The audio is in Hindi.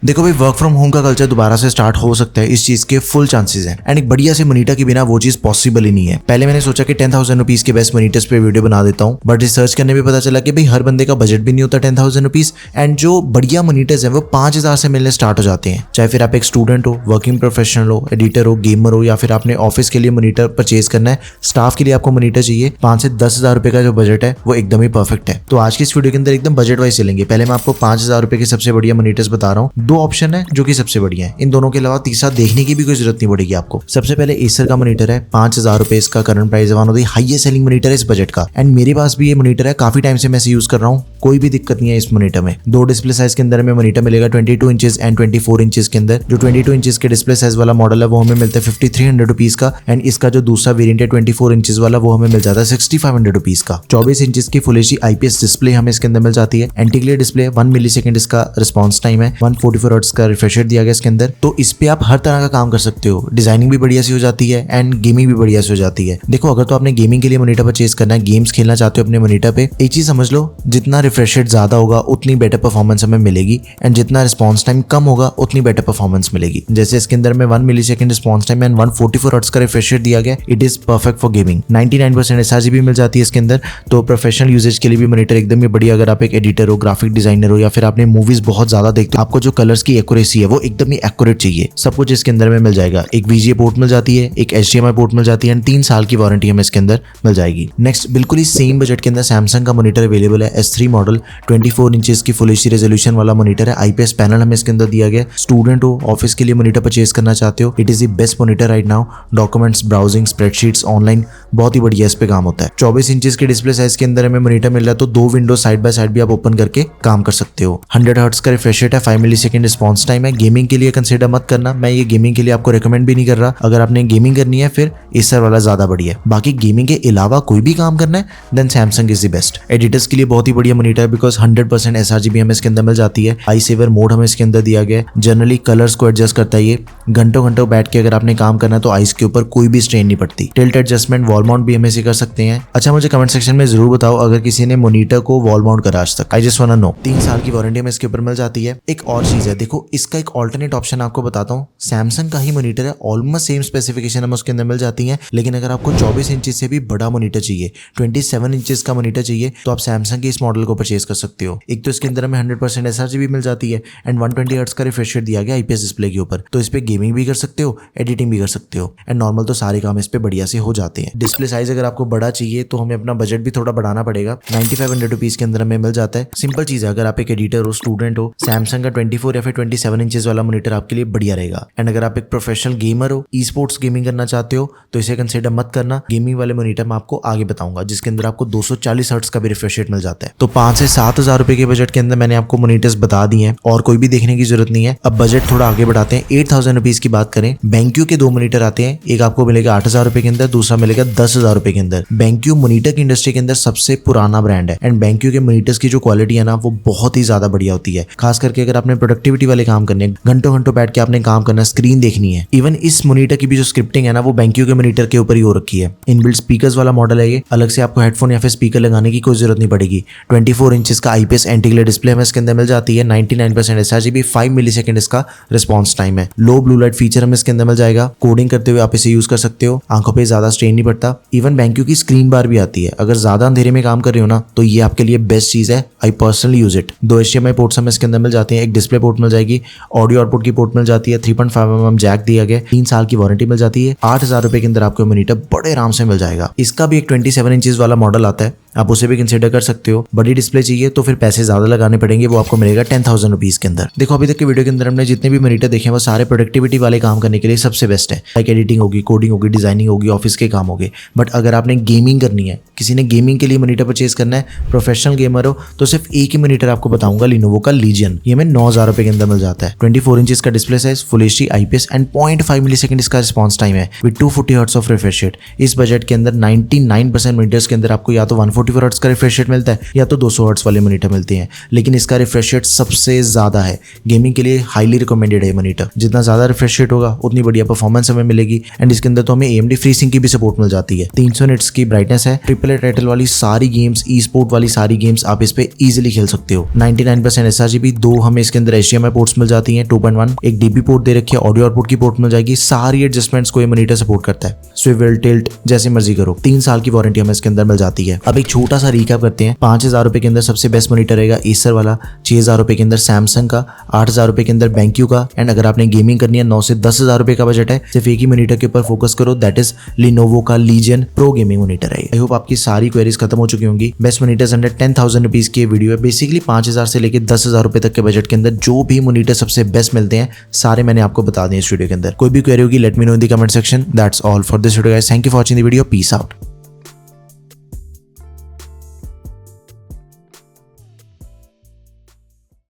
देखो भाई, वर्क फ्रॉम होम का कल्चर दोबारा से स्टार्ट हो सकता है, इस चीज के फुल चांसेस हैं। एंड एक बढ़िया से मॉनिटर के बिना वो चीज पॉसिबल ही नहीं है। पहले मैंने सोचा कि 10,000 रुपीज के बेस्ट मॉनिटर्स पे वीडियो बना देता हूँ, बट रिसर्च करने में पता चला कि भाई हर बंदे का बजट भी नहीं होता 10,000 रुपीज। एंड जो बढ़िया मॉनिटर्स हैं वो 5,000 से मिलने स्टार्ट हो जाते हैं। चाहे फिर आप एक स्टूडेंट हो, वर्किंग प्रोफेशनल हो, एडिटर हो, गेमर हो, या फिर आपने ऑफिस के लिए मॉनिटर परचेज करना है, स्टाफ के लिए आपको मॉनिटर चाहिए, 5 से 10,000 रुपए का जो बजट है वो एकदम ही परफेक्ट है। तो आज की इस वीडियो के अंदर एकदम बजट वाइज चलेंगे। पहले मैं आपको 5,000 रुपए के सबसे बढ़िया मॉनिटर्स बता रहा हूँ। दो ऑप्शन है जो कि सबसे बढ़िया है, इन दोनों के अलावा तीसरा देखने की भी कोई जरूरत नहीं पड़ेगी आपको। सबसे पहले एसर का मॉनिटर है, 5,000 रुपए इसका करंट प्राइस है, one of the highest selling monitor है इस बजट का। एंड मेरे पास भी ये मॉनिटर है, काफी टाइम से मैं इसे यूज कर रहा हूँ, कोई भी दिक्कत नहीं है इस मॉनिटर में। दो डिस्प्ले साइज के अंदर में मॉनिटर मिलेगा, 22 इंचेस एंड 24 इंचेस के अंदर। जो 22 इंचेस के डिस्प्ले साइज वाला मॉडल है वो हमें मिलता है 5300 रुपीज का। एंड इसका जो दूसरा वेरिएंट है 24 इंचेस वाला वो हमें मिल जाता है 6500 रुपीज का। 24 इंचेस की फुल एचडी आईपीएस डिस्प्ले हमें इसके अंदर मिल जाती है। एंटी ग्लेयर डिस्प्ले, 1 मिलीसेकंड इसका रिस्पॉन्स टाइम है, 144 हर्ट्ज का रिफ्रेश रेट दिया गया इसके अंदर। तो इस पे आप हर तरह का काम कर सकते हो, डिजाइनिंग भी बढ़िया सी हो जाती है एंड गेमिंग भी बढ़िया सी हो जाती है। देखो, अगर तो आपने गेमिंग के लिए मॉनिटर परचेज करना है, गेम्स खेलना चाहते हो अपने मॉनिटर पे, एक चीज समझ लो, जितना रिफ्रेश रेट ज्यादा होगा उतनी बेटर परफॉर्मेंस हमें मिलेगी। एंड जितना रिस्पॉन्स टाइम कम होगा उतनी बेटर परफॉर्मेंस मिलेगी। जैसे इसके अंदर में 1 millisecond response time and 144 hertz का रिफ्रेश रेट दिया गया, it is perfect for gaming. 99% sRGB मिल जाती है इसके अंदर। तो प्रोफेशनल यूजेज के लिए भी मॉनिटर एकदम ही बढ़िया। अगर आप एक एडिटर हो, ग्राफिक डिजाइनर हो, या फिर आपने मूवीज बहुत ज्यादा देखते हो, आपको जो कलर्स की एक्यूरेसी है वो एकदम ही एक्यूरेट चाहिए, सब कुछ इसके अंदर में मिल जाएगा। एक VGA पोर्ट मिल जाती है, एक HDMI पोर्ट मिल जाती है एंड 3 साल की वारंटी हमें इसके अंदर मिल जाएगी। नेक्स्ट, बिल्कुल ही सेम बजट के अंदर सैमसंग का मॉनिटर अवेलेबल है, S3 मॉडल, 24 इंचेस की फुल एचडी रेजोल्यूशन वाला मॉनिटर है। IPS पैनल हमें इसके अंदर दिया गया। स्टूडेंट हो, ऑफिस के लिए मॉनिटर परचेज करना चाहते हो, it is the best monitor right now. Documents, browsing, spreadsheets, online बहुत ही बढ़िया इस पे काम होता है। 24 इंचेस के डिस्प्ले साइज के अंदर हमें मॉनिटर मिल रहा है, तो 2 विंडो साइड बाय साइड भी आप ओपन करके काम कर सकते हो। 100 हर्ट्ज का रिफ्रेश रेट है, 5 मिलीसेकंड रिस्पॉन्स टाइम है। गेमिंग के लिए कंसीडर मत करना, मैं ये गेमिंग के लिए आपको रिकमेंड भी नहीं कर रहा। अगर आपने गेमिंग करनी है फिर एसर वाला ज्यादा बढ़िया है। बाकी गेमिंग के अलावा कोई भी काम करना है then Samsung is the best. Editors के लिए बहुत ही बढ़िया मॉनिटर है, बिकॉज 100% एसआरजीबी हमें इसके अंदर मिल जाती है। आई सेवर मोड हमें इसके अंदर दिया गया है, जनरली कलर्स को एडजस्ट करता है ये। घंटों घंटों बैठ के अगर आपने काम करना है तो आईज के ऊपर कोई भी स्ट्रेन नहीं पड़ती। टिल्ट एडजस्टमेंट, वॉल माउंट भी हमें इसे कर सकते हैं। अच्छा, मुझे कमेंट सेक्शन में जरूर बताओ अगर किसी ने मॉनिटर को वॉल माउंट करा आज तक। I just want to know. 3 साल की वारंटी हमें इसके ऊपर मिल जाती है। एक और चीज है, देखो इसका एक ऑल्टरनेट ऑप्शन आपको बताता हूँ। सैमसंग का ही मॉनिटर है, ऑलमोस्ट सेम स्पेसिफिकेशन हमें उसके अंदर मिल जाती है, लेकिन अगर आपको 24 इंचेस से भी बड़ा मॉनिटर चाहिए, 27 इंचेस का मॉनिटर चाहिए, तो आप सैमसंग के इस मॉडल को परचेज कर सकते हो। एक तो इसके अंदर हमें 100% एसआरजीबी मिल जाती है एंड 120 हर्ट्ज का रिफ्रेश रेट दिया गया IPS डिस्प्ले के ऊपर। तो इस पे गेमिंग भी कर सकते हो, एडिटिंग भी कर सकते हो एंड नॉर्मल तो सारे काम इस पे बढ़िया से हो जाते हैं। डिस्प्ले साइज अगर आपको बड़ा चाहिए तो हमें अपना बजट भी थोड़ा बढ़ाना पड़ेगा। 9500 रुपीज के अंदर हमें मिल जाता है। सिंपल चीज है, अगर आप एक एडिटर हो, स्टूडेंट हो, सैमसंग का 24 या फिर 27 इंचेस वाला मॉनिटर आपके लिए बढ़िया रहेगा। एंड अगर आप एक प्रोफेशनल गेमर हो, ई स्पोर्ट्स गेमिंग करना चाहते हो, तो इसे कंसिडर मत करना। गेमिंग वाले मॉनिटर मैं आपको आगे बताऊंगा, जिसके अंदर आपको 240 हर्ट्ज का भी रिफ्रेश रेट मिल जाता है। तो 5 से 7,000 रुपए के बजट के अंदर मैंने आपको मॉनिटर्स बता दिए हैं और कोई भी देखने की जरूरत नहीं है। अब बजट थोड़ा आगे बढ़ाते हैं। 8,000 रुपीज की बात करें, BenQ के 2 मॉनिटर आते हैं। एक आपको मिलेगा 8,000 रुपए के अंदर, दूसरा मिलेगा 10,000 रुपए के अंदर। BenQ मॉनिटर की इंडस्ट्री के अंदर सबसे पुराना ब्रांड है एंड BenQ के मॉनिटर्स की जो क्वालिटी है ना वो बहुत ही ज्यादा बढ़िया होती है। खास करके अगर आपने प्रोडक्टिविटी वाले काम करने, घंटों घंटों बैठ के आपने काम करना, स्क्रीन देखनी है, इवन इस मॉनिटर की भी जो स्क्रिप्टिंग है ना वो BenQ के मॉनिटर के ऊपर ही हो रखी है। इनबिल्ट स्पीकर्स वाला मॉडल है ये, अलग से आपको हेडफोन या फिर स्पीकर लगाने की कोई जरूरत नहीं पड़ेगी। 24 इंचेस का IPS एंटी ग्लेयर डिस्प्ले हमें इसके अंदर मिल जाती है। 99% एसआरजीबी, 5 मिलीसेकंड इसका रिस्पॉन्स टाइम है। लो ब्लू लाइट फीचर हमें इसके अंदर मिल जाएगा। कोडिंग करते हुए आप इसे यूज कर सकते हो, आंखों पे ज्यादा स्ट्रेन नहीं पड़ता। इवन BenQ की स्क्रीन बार भी आती है, अगर ज्यादा अंधेरे में काम कर रहे हो ना तो ये आपके लिए बेस्ट चीज है। I personally use it. 2 HDMI ports हमें इसके अंदर मिल जाते हैं, एक डिस्प्ले पोर्ट मिल जाएगी, ऑडियो आउटपुट की पोर्ट मिल जाती है, 3.5mm जैक दिया गया, 3 साल की वारंटी मिल जाती है। 8,000 रुपए के अंदर आपको मॉनिटर बड़े आराम से मिल जाएगा। इसका भी एक 27 इंचेस वाला मॉडल आता है, आप उसे भी कंसीडर कर सकते हो। बड़ी डिस्प्ले चाहिए तो फिर पैसे ज्यादा लगाने पड़ेंगे, वो आपको मिलेगा 10,000 रुपीज के अंदर। देखो, अभी तक के वीडियो के अंदर हमने जितने भी मॉनिटर देखे हैं वो सारे प्रोडक्टिविटी वाले काम करने के लिए सबसे बेस्ट है। लाइक एडिटिंग होगी, कोडिंग होगी, डिजाइनिंग होगी, ऑफिस के काम होंगे। बट अगर आपने गेमिंग करनी है, किसी ने गेमिंग के लिए मॉनिटर परचेज करना है, प्रोफेशनल गेमर हो, तो सिर्फ एक ही मॉनिटर आपको बताऊंगा, लिनोवो का लीजियन। ये हमें 9,000 रुपए के अंदर मिल जाता है। 24 इंचेस का display size, full HD IPS and 0.5 millisecond इसका रिस्पॉन्स टाइम है with 240 hertz of refresh rate. इस बजट के अंदर 99% मॉनिटर्स के अंदर आपको या तो 144 144 हर्ट्ज का रिफ्रेश रेट मिलता है या तो 200 हर्ट्ज वाले मॉनिटर मिलते हैं, लेकिन इसका रिफ्रेश रेट सबसे ज्यादा है। गेमिंग के लिए हाईली रिकमेंडेड है मॉनिटर। जितना ज्यादा रिफ्रेश रेट होगा उतनी बढ़िया परफॉर्मेंस हमें मिलेगी एंड इसके अंदर तो हमें AMD FreeSync की भी सपोर्ट मिल जाती है। 300 निट्स की ब्राइटनेस है। AAA टाइटल वाली सारी गेम्स, ई स्पोर्ट वाली सारी गेम्स आप इस पे इजीली खेल सकते हो। 99% sRGB, 2 हमें इसके अंदर HDMI पोर्ट्स मिल जाती हैं 2.1, एक DB पोर्ट दे रखी है, ऑडियो आउटपुट की पोर्ट मिल जाएगी। सारी एडजस्टमेंट्स को ये मॉनिटर सपोर्ट करता है। स्विवल, टिल्ट जैसे मर्जी करो। 3 साल की वारंटी हमें इसके अंदर मिल जाती है। अब एक छोटा सा रिकैप करते हैं। 5000 रुपए के अंदर सबसे बेस्ट मॉनिटर रहेगा एसर वाला, 6000 रुपए के अंदर सैमसंग का, 8000 रुपए के अंदर BenQ का, एंड अगर आपने गेमिंग करनी है 9 से 10,000 रुपए का बजट है, सिर्फ एक ही मॉनिटर के ऊपर फोकस करो, दैट इज लिनोवो का लीजन प्रो गेमिंग मॉनिटर है। आई होप आपकी सारी क्वेरीज खत्म हो चुकी होंगी। बेस्ट मॉनिटर्स अंडर 10,000 रुपीज की वीडियो है। बेसिकली 5000 से लेकर 10,000 रुपए तक के बजट के अंदर जो भी मॉनिटर सबसे बेस्ट मिलते हैं सारे मैंने आपको बता दिए इस वीडियो के अंदर। कोई भी क्वेरी होगी let me know in the comment section. That's all for this video guys. Thank you for watching the video. Peace out.